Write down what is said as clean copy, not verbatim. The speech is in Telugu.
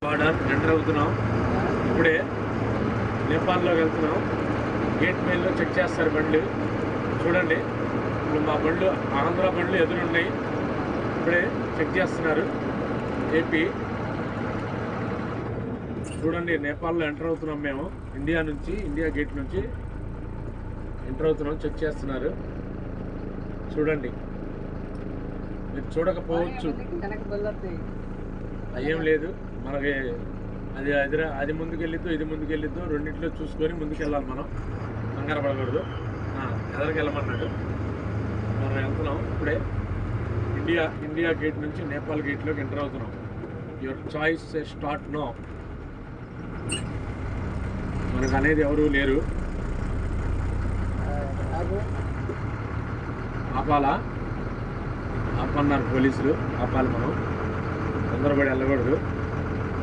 బార్డర్ ఎంటర్ అవుతున్నాం. ఇప్పుడే నేపాల్లోకి వెళ్తున్నాం. గేట్ మెయిన్లో చెక్ చేస్తారు బండ్లు. చూడండి, ఇప్పుడు మా బండ్లు ఆంధ్ర బండ్లు ఎదురున్నాయి. ఇప్పుడే చెక్ చేస్తున్నారు. ఏపీ చూడండి, నేపాల్లో ఎంటర్ అవుతున్నాం మేము. ఇండియా గేట్ నుంచి ఎంటర్ అవుతున్నాం. చెక్ చేస్తున్నారు. చూడండి, మీరు చూడకపోవచ్చు, అయ్యేం లేదు. మనకి అది ముందుకెళ్ళిద్దు, ఇది ముందుకెళ్ళిద్దు, రెండింటిలో చూసుకొని ముందుకెళ్ళాలి. మనం కంగారు పడకూడదు. ఎదరికి వెళ్ళమన్నాడు. మనం వెళ్తున్నాం. ఇప్పుడే ఇండియా గేట్ నుంచి నేపాల్ గేట్లోకి ఎంటర్ అవుతున్నాం. Your choice start no. మనకు అనేది ఎవరు లేరు. ఆపన్నారు పోలీసులు. ఆపాలి, మనం తొందరపడి వెళ్ళకూడదు.